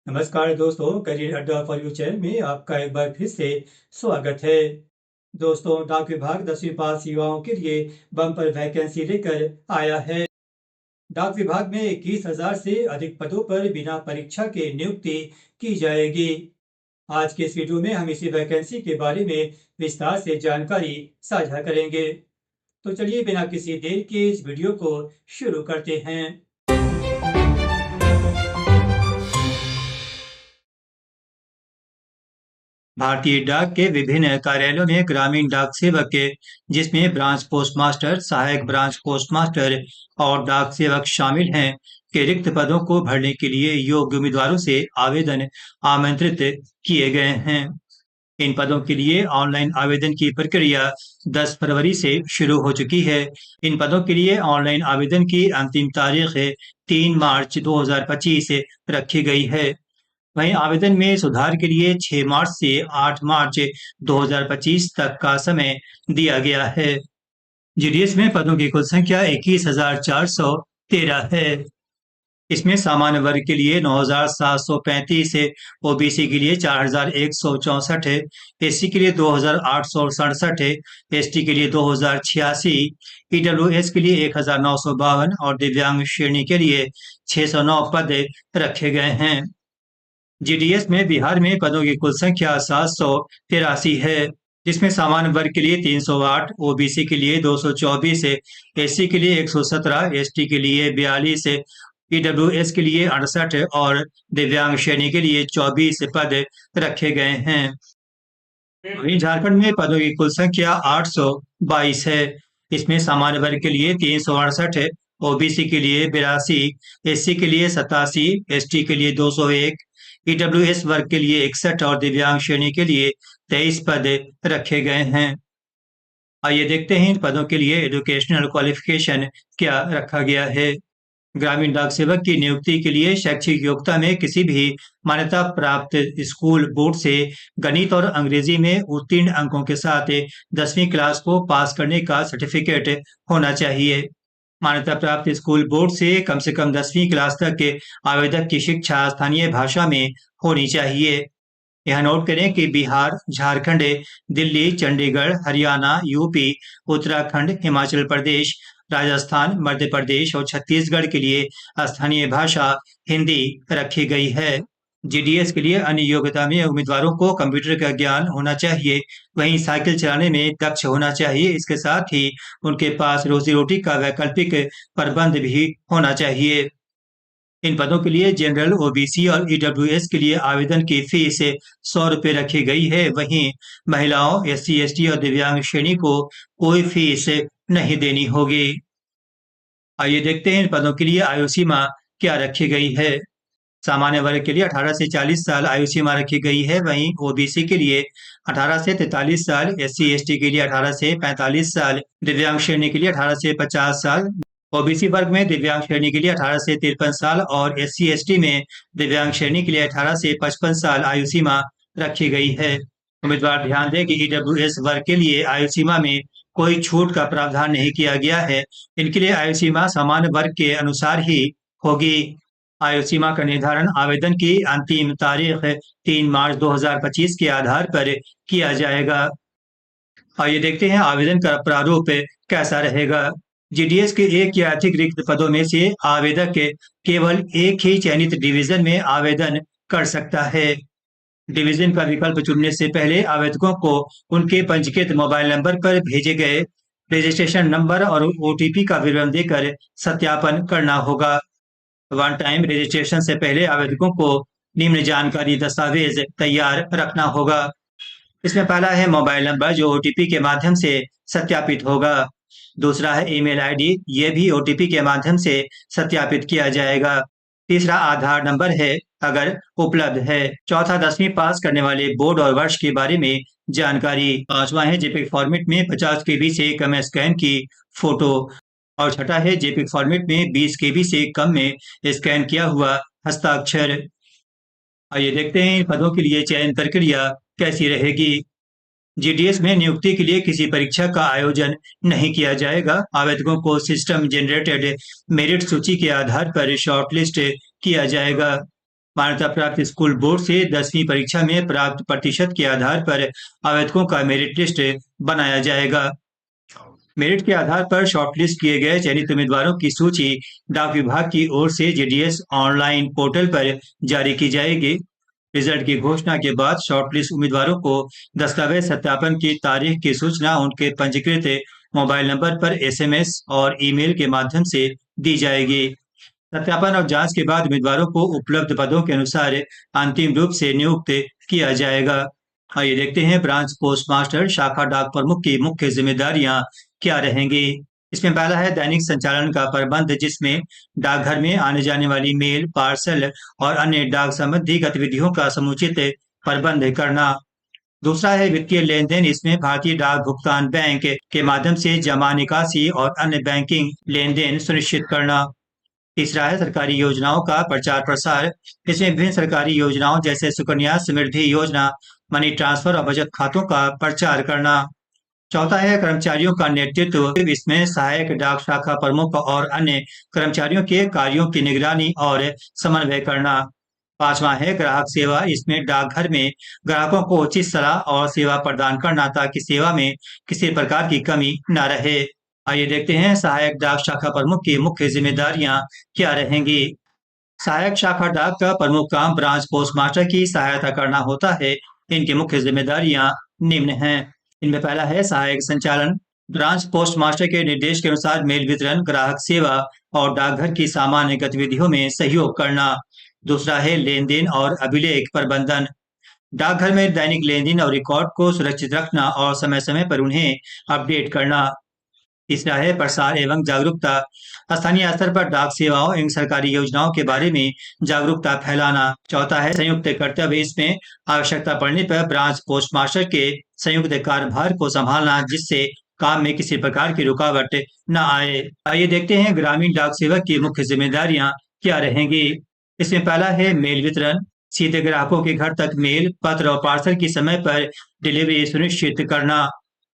नमस्कार दोस्तों, करियर अड्डा फॉर यू चैनल में आपका एक बार फिर से स्वागत है। दोस्तों, डाक विभाग 10वीं पास युवाओं के लिए बम्पर वैकेंसी लेकर आया है। डाक विभाग में 21,000 से अधिक पदों पर बिना परीक्षा के नियुक्ति की जाएगी। आज के इस वीडियो में हम इसी वैकेंसी के बारे में विस्तार से जानकारी साझा करेंगे। तो चलिए बिना किसी देर के इस वीडियो को शुरू करते हैं। भारतीय डाक के विभिन्न कार्यालयों में ग्रामीण डाक सेवक के जिसमें ब्रांच पोस्ट मास्टर, सहायक ब्रांच पोस्ट मास्टर और डाक सेवक शामिल हैं के रिक्त पदों को भरने के लिए योग्य उम्मीदवारों से आवेदन आमंत्रित किए गए हैं। इन पदों के लिए ऑनलाइन आवेदन की प्रक्रिया 10 फरवरी से शुरू हो चुकी है। इन पदों के लिए ऑनलाइन आवेदन की अंतिम तारीख 3 मार्च 2025 रखी गई है। वहीं आवेदन में सुधार के लिए 6 मार्च से 8 मार्च 2025 तक का समय दिया गया है। जीडीएस में पदों की कुल संख्या 21,413 है। इसमें सामान्य वर्ग के लिए 9,735 है, ओबीसी के लिए 4,164 है, एससी के लिए 2,867 है, एसटी के लिए 2,086, ईडब्ल्यूएस के लिए 1,952 और दिव्यांग श्रेणी के लिए 609 पद रखे गए हैं। जीडीएस में बिहार में पदों की कुल संख्या 783 है, जिसमें सामान्य वर्ग के लिए 308, ओबीसी के लिए 224, एससी के लिए 117, एसटी के लिए 42, ईडब्ल्यूएस के लिए 68 और दिव्यांग श्रेणी के लिए 24 पद रखे गए हैं। वहीं झारखंड में पदों की कुल संख्या 822 है। इसमें सामान्य वर्ग के लिए 368 है, ओबीसी के लिए 82, एससी के लिए 87, एसटी के लिए 201, ईडब्ल्यूएस वर्ग के लिए 61 और दिव्यांग श्रेणी के लिए 23 पद रखे गए हैं। आइए देखते हैं इन पदों के लिए एजुकेशनल क्वालिफिकेशन क्या रखा गया है। ग्रामीण डाक सेवक की नियुक्ति के लिए शैक्षिक योग्यता में किसी भी मान्यता प्राप्त स्कूल बोर्ड से गणित और अंग्रेजी में उत्तीर्ण अंकों के साथ 10वीं क्लास को पास करने का सर्टिफिकेट होना चाहिए। मान्यता प्राप्त स्कूल बोर्ड से कम 10वीं क्लास तक के आवेदक की शिक्षा स्थानीय भाषा में होनी चाहिए। यह नोट करें कि बिहार, झारखंड, दिल्ली, चंडीगढ़, हरियाणा, यूपी, उत्तराखंड, हिमाचल प्रदेश, राजस्थान, मध्य प्रदेश और छत्तीसगढ़ के लिए स्थानीय भाषा हिंदी रखी गई है। जीडीएस के लिए अन्य योग्यता में उम्मीदवारों को कंप्यूटर का ज्ञान होना चाहिए, वहीं साइकिल चलाने में दक्ष होना चाहिए। इसके साथ ही उनके पास रोजी रोटी का वैकल्पिक प्रबंध भी होना चाहिए। इन पदों के लिए जनरल, ओबीसी और ईडब्ल्यूएस के लिए आवेदन की फीस 100 रुपये रखी गई है। वहीं महिलाओं, एससी, एसटी और दिव्यांग श्रेणी को कोई फीस नहीं देनी होगी। आइए देखते हैं इन पदों के लिए आयु सीमा क्या रखी गई है। सामान्य वर्ग के लिए 18 से 40 साल आयु सीमा रखी गई है। वहीं ओबीसी के लिए 18 से 43 साल, एससी एसटी के लिए 18 से 45 साल, दिव्यांग श्रेणी के लिए 18 से 50 साल, ओबीसी वर्ग में दिव्यांग श्रेणी के लिए 18 से 53 साल और एससी एसटी में दिव्यांग श्रेणी के लिए 18 से 55 साल आयु सीमा रखी गई है। उम्मीदवार ध्यान दें कि ईडब्ल्यूएस वर्ग के लिए आयु सीमा में कोई छूट का प्रावधान नहीं किया गया है। इनके लिए आयु सीमा सामान्य वर्ग के अनुसार ही होगी। आयु सीमा का निर्धारण आवेदन की अंतिम तारीख 3 मार्च 2025 के आधार पर किया जाएगा। आइए देखते हैं आवेदन का प्रारूप कैसा रहेगा। जीडीएस के एक या अधिक रिक्त पदों में से आवेदक केवल एक ही चयनित डिवीजन में आवेदन कर सकता है। डिवीजन का विकल्प चुनने से पहले आवेदकों को उनके पंजीकृत मोबाइल नंबर पर भेजे गए रजिस्ट्रेशन नंबर और ओटीपी का विवरण देकर सत्यापन करना होगा। वन टाइम रजिस्ट्रेशन से पहले आवेदकों को निम्न जानकारी दस्तावेज तैयार रखना होगा। इसमें पहला है मोबाइल नंबर, जो ओटीपी के माध्यम से सत्यापित होगा। दूसरा है ईमेल आईडी, ये भी ओटीपी के माध्यम से सत्यापित किया जाएगा। तीसरा आधार नंबर है, अगर उपलब्ध है। चौथा 10वीं पास करने वाले बोर्ड और वर्ष के बारे में जानकारी। पांचवा है जेपीईजी फॉर्मेट में 50 केबी से कम स्कैन की फोटो। और छठा है जेपीईजी फॉर्मेट में 20 केबी से कम में स्कैन किया हुआ हस्ताक्षर। आइए देखते हैं पदों के लिए चयन प्रक्रिया कैसी रहेगी। जीडीएस में नियुक्ति के लिए किसी परीक्षा का आयोजन नहीं किया जाएगा। आवेदकों को सिस्टम जनरेटेड मेरिट सूची के आधार पर शॉर्टलिस्ट किया जाएगा। मान्यता प्राप्त स्कूल बोर्ड से 10वीं परीक्षा में प्राप्त प्रतिशत के आधार पर आवेदकों का मेरिट लिस्ट बनाया जाएगा। मेरिट के आधार पर शॉर्टलिस्ट किए गए चयनित उम्मीदवारों की सूची डाक विभाग की ओर से जीडीएस ऑनलाइन पोर्टल पर जारी की जाएगी। रिजल्ट की घोषणा के बाद शॉर्टलिस्ट उम्मीदवारों को दस्तावेज सत्यापन की तारीख की सूचना उनके पंजीकृत मोबाइल नंबर पर एसएमएस और ईमेल के माध्यम से दी जाएगी। सत्यापन और जांच के बाद उम्मीदवारों को उपलब्ध पदों के अनुसार अंतिम रूप से नियुक्त किया जाएगा। आइए देखते हैं ब्रांच पोस्ट मास्टर शाखा डाक प्रमुख की मुख्य जिम्मेदारियां क्या रहेंगी। इसमें पहला है दैनिक संचालन का प्रबंध, जिसमें डाकघर में आने जाने वाली मेल, पार्सल और अन्य डाक संबंधी गतिविधियों का समुचित प्रबंध करना। दूसरा है वित्तीय लेन देन, इसमें भारतीय डाक भुगतान बैंक के माध्यम से जमा, निकासी और अन्य बैंकिंग लेन देन सुनिश्चित करना। तीसरा है सरकारी योजनाओं का प्रचार प्रसार, इसमें विभिन्न सरकारी योजनाओं जैसे सुकन्या समृद्धि योजना, मनी ट्रांसफर और बचत खातों का प्रचार करना। चौथा है कर्मचारियों का नेतृत्व, इसमें सहायक डाक शाखा प्रमुख और अन्य कर्मचारियों के कार्यों की निगरानी और समन्वय करना। पांचवा है ग्राहक सेवा, इसमें डाकघर में ग्राहकों को उचित सलाह और सेवा प्रदान करना ताकि सेवा में किसी प्रकार की कमी न रहे। आइए देखते हैं सहायक डाक शाखा प्रमुख की मुख्य जिम्मेदारियां क्या रहेंगी। सहायक शाखा डाक का प्रमुख काम ब्रांच पोस्ट मास्टर की सहायता करना होता है। इनकी मुख्य जिम्मेदारियां निम्न हैं। इनमें पहला है सहायक संचालन, ब्रांच पोस्ट मास्टर के निर्देश के अनुसार मेल वितरण, ग्राहक सेवा और डाकघर की सामान्य गतिविधियों में सहयोग करना। दूसरा है लेन देन और अभिलेख प्रबंधन, डाकघर में दैनिक लेन देन और रिकॉर्ड को सुरक्षित रखना और समय समय पर उन्हें अपडेट करना। तीसरा है प्रसार एवं जागरूकता, स्थानीय स्तर पर डाक सेवाओं एवं सरकारी योजनाओं के बारे में जागरूकता फैलाना। चौथा है संयुक्त कर्तव्य, इसमें आवश्यकता पड़ने पर ब्रांच पोस्ट मास्टर के संयुक्त कार्यभार को संभालना, जिससे काम में किसी प्रकार की रुकावट न आए। आइए देखते हैं ग्रामीण डाक सेवक की मुख्य जिम्मेदारियां क्या रहेंगी। इसमें पहला है मेल वितरण, सीधे ग्राहकों के घर तक मेल, पत्र और पार्सल की समय पर डिलीवरी सुनिश्चित करना।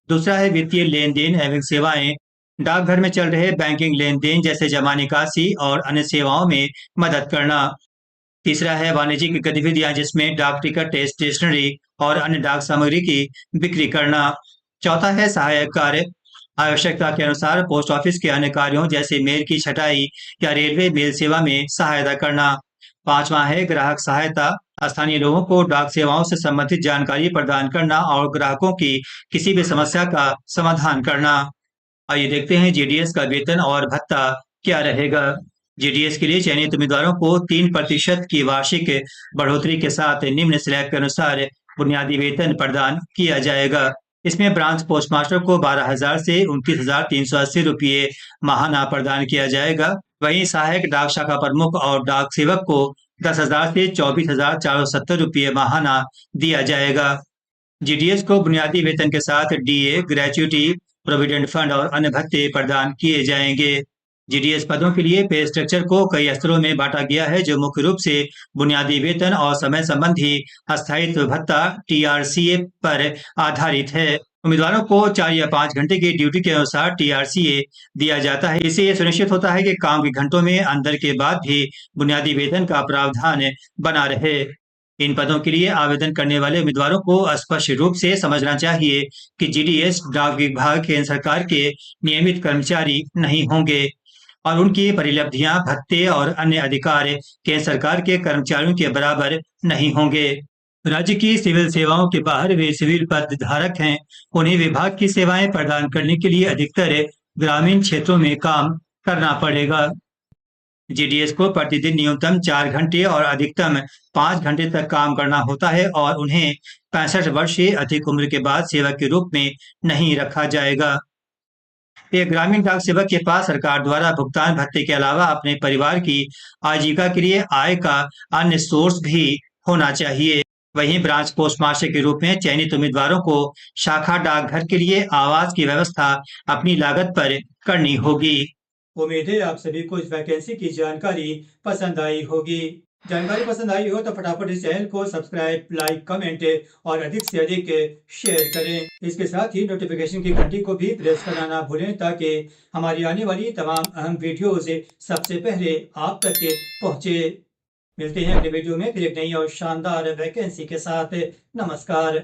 दूसरा है वित्तीय लेन देन एवं सेवाएं, डाकघर में चल रहे बैंकिंग लेन देन जैसे जमा, निकासी और अन्य सेवाओं में मदद करना। तीसरा है वाणिज्यिक गतिविधियां, जिसमें डाक टिकट, स्टेशनरी और अन्य डाक सामग्री की बिक्री करना। चौथा है सहायक कार्य, आवश्यकता के अनुसार पोस्ट ऑफिस के अन्य कार्यों जैसे मेल की छटाई या रेलवे मेल सेवा में सहायता करना। पांचवा है ग्राहक सहायता, स्थानीय लोगों को डाक सेवाओं से संबंधित जानकारी प्रदान करना और ग्राहकों की किसी भी समस्या का समाधान करना। आइए देखते हैं जीडीएस का वेतन और भत्ता क्या रहेगा। जीडीएस के लिए चयनित उम्मीदवारों को 3% की वार्षिक बढ़ोतरी के साथ निम्न स्लैब के अनुसार बुनियादी वेतन प्रदान किया जाएगा। इसमें ब्रांच पोस्ट मास्टर को 12,000 से 29,380 रुपये माहाना प्रदान किया जाएगा। वहीं सहायक डाक शाखा प्रमुख और डाक सेवक को 10,000 से 24,470 रुपये माहाना दिया जाएगा। जीडीएस को बुनियादी वेतन के साथ डीए, ग्रेच्युटी, प्रोविडेंट फंड और अन्य भत्ते प्रदान किए जाएंगे। जीडीएस पदों के लिए पे स्ट्रक्चर को कई स्तरों में बांटा गया है, जो मुख्य रूप से बुनियादी वेतन और समय संबंधी स्थायित्व भत्ता टीआरसीए पर आधारित है। उम्मीदवारों को 4 या 5 घंटे की ड्यूटी के अनुसार टीआरसीए दिया जाता है। इससे यह सुनिश्चित होता है कि काम के घंटों में अंतर के बाद भी बुनियादी वेतन का प्रावधान बना रहे। इन पदों के लिए आवेदन करने वाले उम्मीदवारों को स्पष्ट रूप से समझना चाहिए कि जीडीएस डाक विभाग केंद्र सरकार के नियमित कर्मचारी नहीं होंगे और उनकी परिलब्धियां, भत्ते और अन्य अधिकार केंद्र सरकार के कर्मचारियों के बराबर नहीं होंगे। राज्य की सिविल सेवाओं के बाहर वे सिविल पद धारक हैं। उन्हें विभाग की सेवाएं प्रदान करने के लिए अधिकतर ग्रामीण क्षेत्रों में काम करना पड़ेगा। जीडीएस को प्रतिदिन न्यूनतम 4 घंटे और अधिकतम 5 घंटे तक काम करना होता है और उन्हें 65 वर्ष से अधिक उम्र के बाद सेवक के रूप में नहीं रखा जाएगा। एक ग्रामीण डाक सेवक के पास सरकार द्वारा भुगतान भत्ते के अलावा अपने परिवार की आजीविका के लिए आय का अन्य सोर्स भी होना चाहिए। वहीं ब्रांच पोस्ट मास्टर के रूप में चयनित उम्मीदवारों को शाखा डाकघर के लिए आवास की व्यवस्था अपनी लागत पर करनी होगी। उम्मीद है आप सभी को इस वैकेंसी की जानकारी पसंद आई होगी। जानकारी पसंद आई हो तो फटाफट इस चैनल को सब्सक्राइब, लाइक, कमेंट और अधिक से अधिक शेयर करें। इसके साथ ही नोटिफिकेशन की घंटी को भी प्रेस करना ना भूलें ताकि हमारी आने वाली तमाम अहम वीडियोस सबसे पहले आप तक पहुंचे। मिलते हैं अगले वीडियो में फिर एक नई और शानदार वैकेंसी के साथ। नमस्कार।